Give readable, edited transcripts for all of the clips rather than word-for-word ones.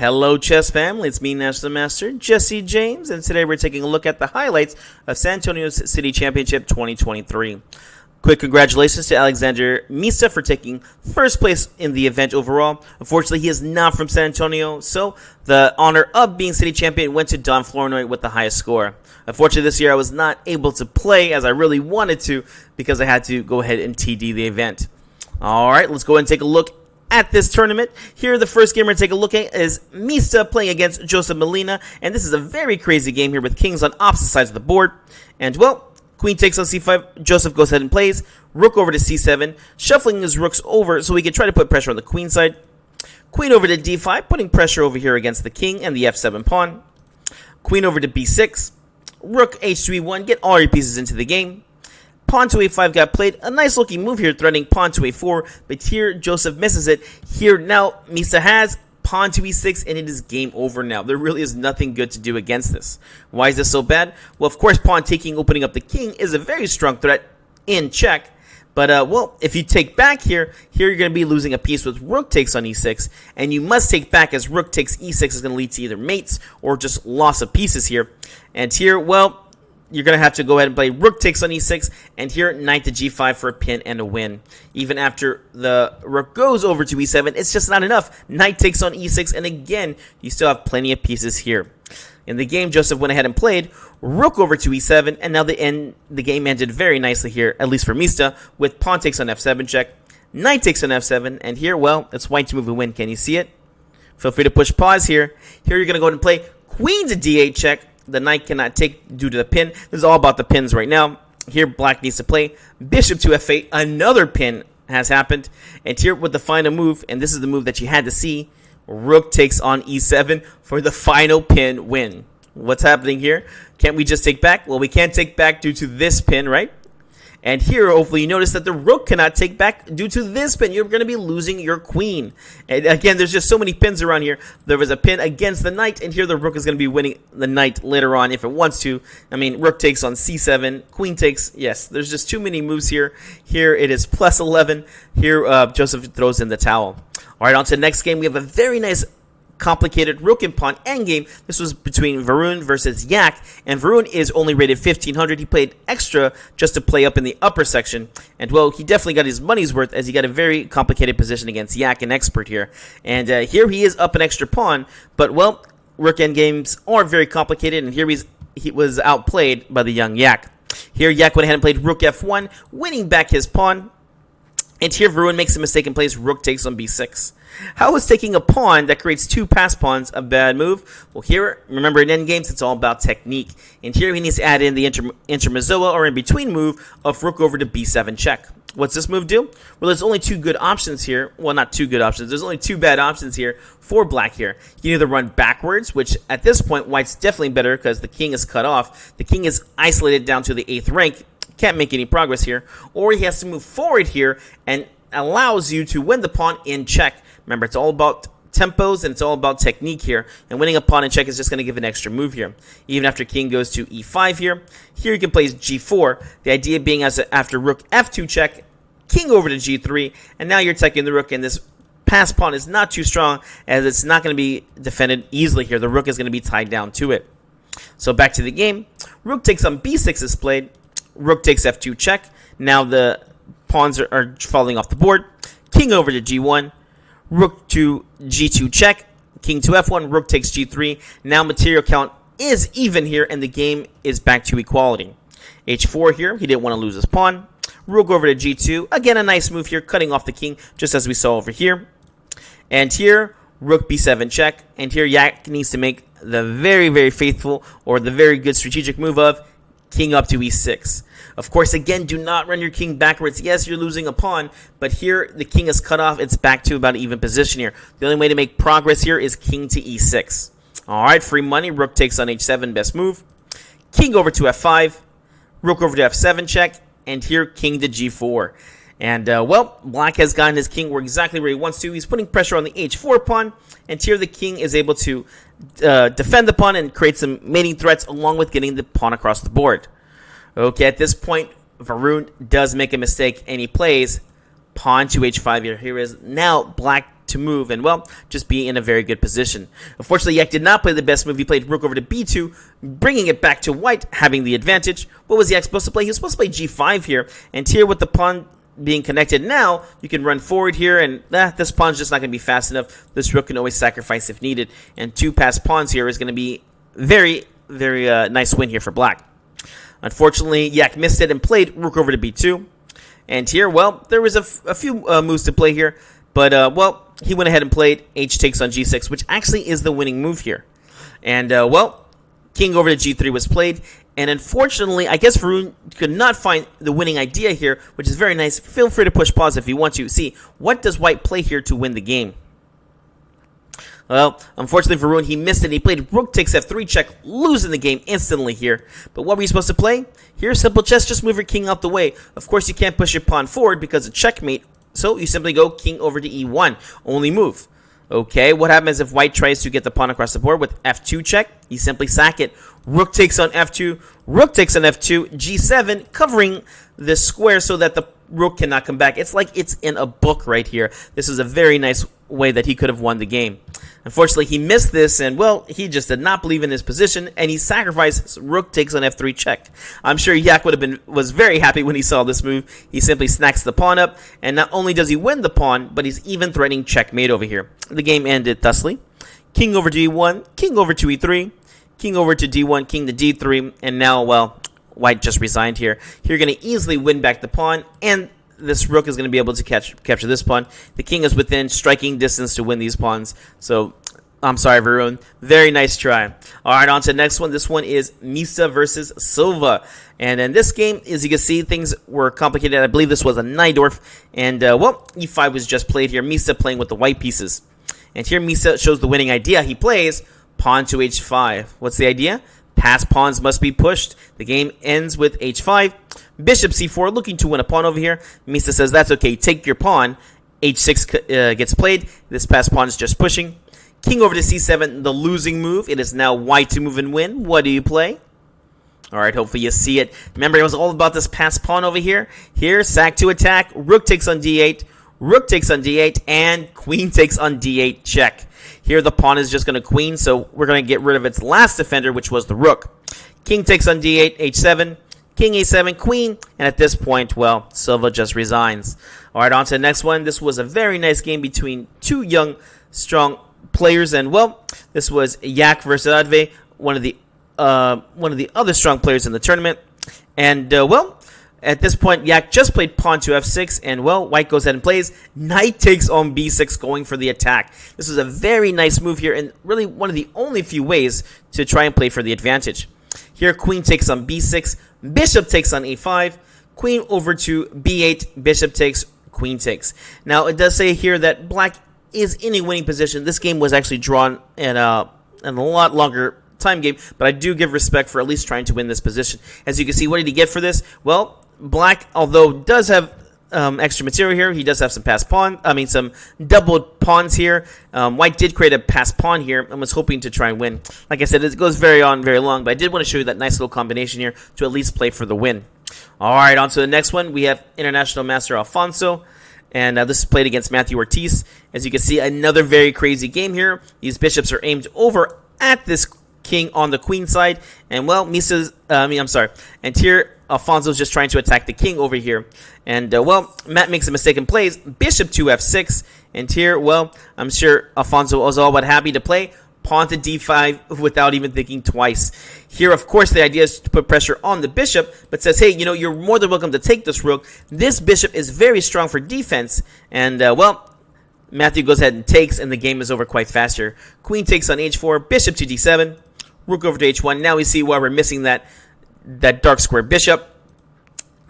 Hello chess family, it's me National Master Jesse James, and today we're taking a look at the highlights of San Antonio's City Championship 2023. Quick congratulations to Alexander Misa for taking first place in the event overall. Unfortunately, he is not from San Antonio, so the honor of being city champion went to Don Flournoy with the highest score. Unfortunately, this year I was not able to play as I really wanted to because I had to go ahead and TD the event. Alright, let's go ahead and take a look at this tournament. Here, the first game we're going to take a look at is Misa playing against Joseph Molina, and this is a very crazy game here with kings on opposite sides of the board. And, well, queen takes on c5, Joseph goes ahead and plays, rook over to c7, shuffling his rooks over so we can try to put pressure on the queen side. Queen over to d5, putting pressure over here against the king and the f7 pawn. Queen over to b6, rook h2 e1, get all your pieces into the game. Pawn to a5 got played. A nice looking move here, threatening pawn to a4, but here Joseph misses it. Here now Misa has pawn to e6, and it is game over now. There really is nothing good to do against this. Why is this so bad? Well, of course, pawn taking, opening up the king is a very strong threat in check. But, well, if you take back here you're going to be losing a piece with rook takes on e6, and you must take back as rook takes e6 is going to lead to either mates or just loss of pieces here. And here, well, you're going to have to go ahead and play rook takes on e6, and here knight to g5 for a pin and a win. Even after the rook goes over to e7, it's just not enough. Knight takes on e6, and again, you still have plenty of pieces here. In the game, Joseph went ahead and played rook over to e7, and now the game ended very nicely here, at least for Misa, with pawn takes on f7 check, knight takes on f7, and here, well, it's white to move and win. Can you see it? Feel free to push pause here. Here you're going to go ahead and play queen to d8 check. The knight cannot take due to the pin. This is all about the pins right now. Here, black needs to play bishop to f8. Another pin has happened. And here with the final move, and this is the move that you had to see, rook takes on e7 for the final pin win. What's happening here? Can't we just take back? Well, we can't take back due to this pin, right? And here, hopefully you notice that the rook cannot take back due to this pin. You're going to be losing your queen. And again, there's just so many pins around here. There was a pin against the knight, and here the rook is going to be winning the knight later on if it wants to. I mean, rook takes on c7, queen takes. Yes, there's just too many moves here. Here it is plus 11. Here Joseph throws in the towel. All right, on to the next game. We have a very nice complicated rook and pawn endgame. This was between Varun versus Yak, and Varun is only rated 1500. He played extra just to play up in the upper section, and well, he definitely got his money's worth as he got a very complicated position against Yak, an expert here. And here he is up an extra pawn, but well, rook endgames are very complicated, and here he was outplayed by the young Yak. Here Yak went ahead and played rook f1, winning back his pawn. And here Varun makes a mistake and plays rook takes on b6. How is taking a pawn that creates two pass pawns a bad move? Well, here, remember in endgames, it's all about technique. And here he needs to add in the intermezzoa or in-between move of rook over to b7 check. What's this move do? Well, there's only two good options here. Well, not two good options. There's only two bad options here for black here. You can either run backwards, which at this point, white's definitely better because the king is cut off. The king is isolated down to the 8th rank. Can't make any progress here. Or he has to move forward here and allows you to win the pawn in check. Remember, it's all about tempos and it's all about technique here. And winning a pawn in check is just going to give an extra move here. Even after king goes to e5 here. Here you can play g4. The idea being as after rook f2 check, king over to g3. And now you're taking the rook, and this pass pawn is not too strong as it's not going to be defended easily here. The rook is going to be tied down to it. So back to the game. Rook takes on b6 is played. Rook takes f2 check. Now the pawns are falling off the board. King over to g1. Rook to g2 check. King to f1. Rook takes g3. Now material count is even here, and the game is back to equality. h4 here. He didn't want to lose his pawn. Rook over to g2. Again, a nice move here, cutting off the king, just as we saw over here. And here, rook b7 check. And here, Yak needs to make the very, very faithful or the very good strategic move of king up to e6. Of course, again, do not run your king backwards. Yes, you're losing a pawn, but here the king is cut off. It's back to about an even position here. The only way to make progress here is king to e6. All right, free money. Rook takes on h7, best move. King over to f5. Rook over to f7 check. And here, king to g4. And, well, black has gotten his king exactly where he wants to. He's putting pressure on the h4 pawn. And here the king is able to defend the pawn and create some mating threats along with getting the pawn across the board. Okay, at this point, Varun does make a mistake, and he plays pawn to h5 here. Here is now black to move and, well, just be in a very good position. Unfortunately, Yak did not play the best move. He played rook over to b2, bringing it back to white, having the advantage. What was Yak supposed to play? He was supposed to play g5 here, and here with the pawn being connected now, you can run forward here, and this pawn's just not going to be fast enough. This rook can always sacrifice if needed, and 2 passed pawns here is going to be very, very nice win here for black. Unfortunately, Yak missed it and played rook over to b2. And here, well, there was a few moves to play here, but, well, he went ahead and played h takes on g6, which actually is the winning move here. And, well, king over to g3 was played, and unfortunately, I guess Varun could not find the winning idea here, which is very nice. Feel free to push pause if you want to. See, what does white play here to win the game? Well, unfortunately for Varun, he missed it. He played rook takes f3 check, losing the game instantly here. But what were you supposed to play? Here's simple chess, just move your king out the way. Of course, you can't push your pawn forward because of checkmate, so you simply go king over to e1, only move. Okay, what happens if white tries to get the pawn across the board with f2 check? You simply sack it. Rook takes on f2, rook takes on f2, g7, covering this square so that the rook cannot come back. It's like it's in a book right here. This is a very nice way that he could have won the game. Unfortunately, he missed this, and, well, he just did not believe in his position, and he sacrificed rook takes on f3 check. I'm sure Yak was very happy when he saw this move. He simply snacks the pawn up, and not only does he win the pawn, but he's even threatening checkmate over here. The game ended thusly. King over to e1, king over to e3, king over to d1, king to d3, and now, well, white just resigned here. You're going to easily win back the pawn, and this rook is going to be able to capture this pawn. The king is within striking distance to win these pawns. So, I'm sorry, Varun. Very nice try. All right, on to the next one. This one is Misa versus Silva. And in this game, as you can see, things were complicated. I believe this was a Najdorf. And, well, e5 was just played here. Misa playing with the white pieces. And here Misa shows the winning idea. He plays pawn to h5. What's the idea? Passed pawns must be pushed. The game ends with h5. Bishop c4, looking to win a pawn over here. Misa says, that's okay, take your pawn. h6 gets played. This passed pawn is just pushing. King over to c7, the losing move. It is now white to move and win. What do you play? All right, hopefully you see it. Remember, it was all about this passed pawn over here. Here, sack to attack. Rook takes on d8. Rook takes on d8. And queen takes on d8 check. Here, the pawn is just going to queen, so we're going to get rid of its last defender, which was the rook. King takes on d8, h7. King a7, queen, and at this point, well, Silva just resigns. All right, on to the next one. This was a very nice game between two young, strong players, and, well, this was Yak versus Adve, one of the other strong players in the tournament. And, well, at this point, Yak just played pawn to f6, and, well, white goes ahead and plays. Knight takes on b6, going for the attack. This is a very nice move here, and really one of the only few ways to try and play for the advantage. Here, queen takes on b6, bishop takes on a5, queen over to b8, bishop takes, queen takes. Now, it does say here that black is in a winning position. This game was actually drawn in a lot longer time game, but I do give respect for at least trying to win this position. As you can see, what did he get for this? Well, black, although does have extra material here, he does have some some doubled pawns here. White did create a passed pawn here and was hoping to try and win. Like I said, it goes very long, but I did want to show you that nice little combination here to at least play for the win. All right, on to the next one. We have International Master Alfonso, and this is played against Matthew Ortiz. As you can see, another very crazy game here. These bishops are aimed over at this king on the queen side, and, well, and here Alfonso's just trying to attack the king over here. And, well, Matt makes a mistake and plays bishop to f6. And here, well, I'm sure Alfonso was all but happy to play pawn to d5 without even thinking twice. Here, of course, the idea is to put pressure on the bishop, but says, hey, you're more than welcome to take this rook. This bishop is very strong for defense. And, well, Matthew goes ahead and takes, and the game is over quite fast here. Queen takes on h4, bishop to d7, rook over to h1. Now we see why we're missing that dark square bishop.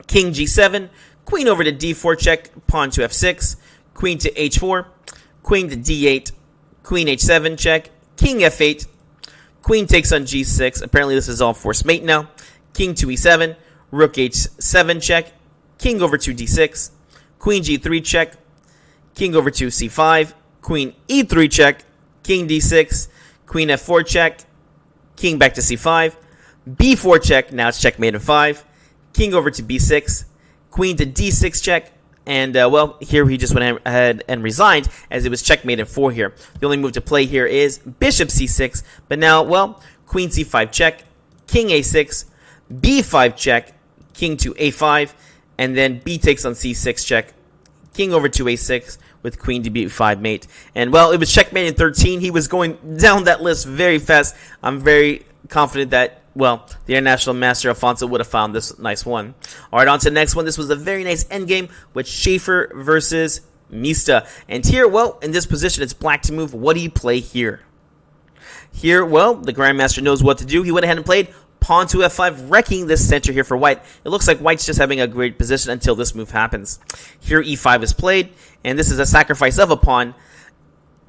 King g7, queen over to d4 check, pawn to f6, queen to h4, queen to d8, queen h7 check, king f8, queen takes on g6. Apparently this is all forced mate now. King to e7, rook h7 check, king over to d6, queen g3 check, king over to c5, queen e3 check, king d6, queen f4 check, king back to c5, b4 check, now it's checkmate in 5, king over to b6, queen to d6 check, And, well, here he just went ahead and resigned as it was checkmate in 4 here. The only move to play here is bishop c6. But now, well, queen c5 check, king a6, b5 check, king to a5, and then b takes on c6 check, king over to a6 with queen to b5 mate. And, well, it was checkmate in 13. He was going down that list very fast. I'm very confident that, well, the international master Alfonso would have found this nice one. All right, on to the next one. This was a very nice endgame with Schaefer versus Mista. And here, well, in this position, it's black to move. What do you play here? Here, well, the grandmaster knows what to do. He went ahead and played pawn to f5, wrecking this center here for white. It looks like white's just having a great position until this move happens. Here, e5 is played, and this is a sacrifice of a pawn.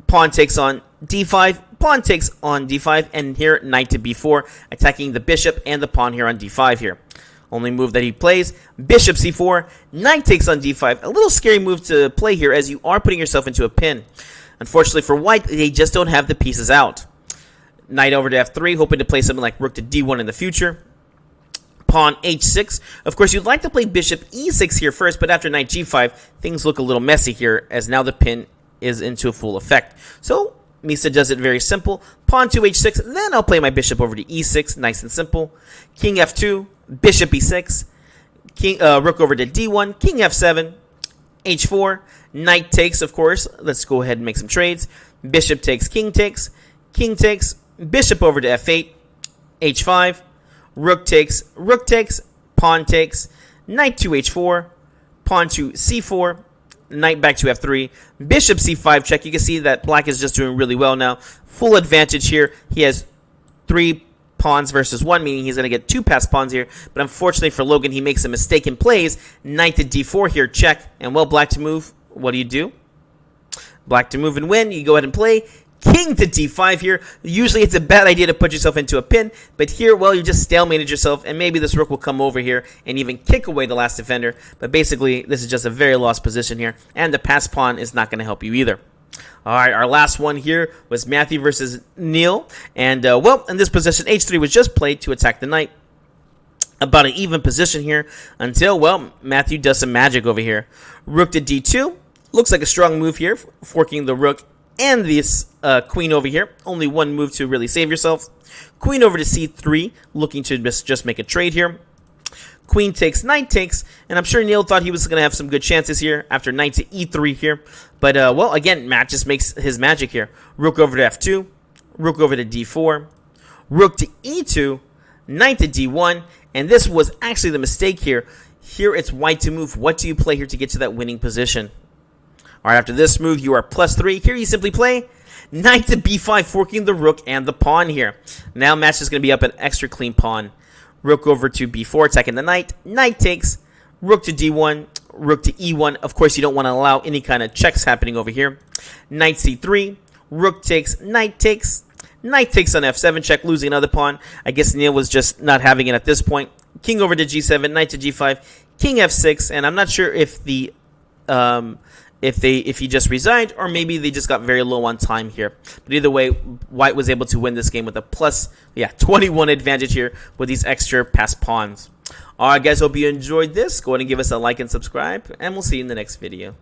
Pawn takes on d5, pawn takes on d5, and here knight to b4, attacking the bishop and the pawn here on d5 here. Only move that he plays, bishop c4, knight takes on d5. A little scary move to play here as you are putting yourself into a pin. Unfortunately for white, they just don't have the pieces out. Knight over to f3, hoping to play something like rook to d1 in the future. Pawn h6. Of course, you'd like to play bishop e6 here first, but after knight g5, things look a little messy here as now the pin is into full effect. So Mista does it very simple. Pawn to h6, then I'll play my bishop over to e6, nice and simple. King f2, bishop e6, rook over to d1, king f7, h4, knight takes, of course. Let's go ahead and make some trades. Bishop takes, king takes, bishop over to f8, h5, rook takes, pawn takes, knight to h4, pawn to c4, knight back to f3, bishop c5 check. You can see that black is just doing really well now. Full advantage here. He has 3 pawns versus 1, meaning he's going to get 2 passed pawns here. But unfortunately for Logan, he makes a mistake and plays knight to d4 here, check. And, well, black to move. What do? Black to move and win. You go ahead and play king to d5 here. Usually it's a bad idea to put yourself into a pin, but here, well, you just stalemated yourself, and maybe this rook will come over here and even kick away the last defender. But basically, this is just a very lost position here, and the passed pawn is not going to help you either. All right, our last one here was Matthew versus Neil, and, well, in this position, h3 was just played to attack the knight. About an even position here until, well, Matthew does some magic over here. Rook to d2. Looks like a strong move here, forking the rook and this queen over here. Only one move to really save yourself. Queen over to c3, looking to just make a trade here. Queen takes, knight takes, and I'm sure Neil thought he was going to have some good chances here after knight to e3 here. But, well, again, Matt just makes his magic here. Rook over to f2, rook over to d4, rook to e2, knight to d1, and this was actually the mistake here. Here it's white to move. What do you play here to get to that winning position? All right, after this move, you are +3. Here you simply play knight to b5, forking the rook and the pawn here. Now Matt's just going to be up an extra clean pawn. Rook over to b4, attacking the knight. Knight takes, rook to d1, rook to e1. Of course, you don't want to allow any kind of checks happening over here. Knight c3, rook takes, knight takes on f7 check, losing another pawn. I guess Neil was just not having it at this point. King over to g7, knight to g5, king f6, and I'm not sure if the if he just resigned, or maybe they just got very low on time here. But either way, white was able to win this game with a 21 advantage here with these extra passed pawns. Alright guys, hope you enjoyed this. Go ahead and give us a like and subscribe, and we'll see you in the next video.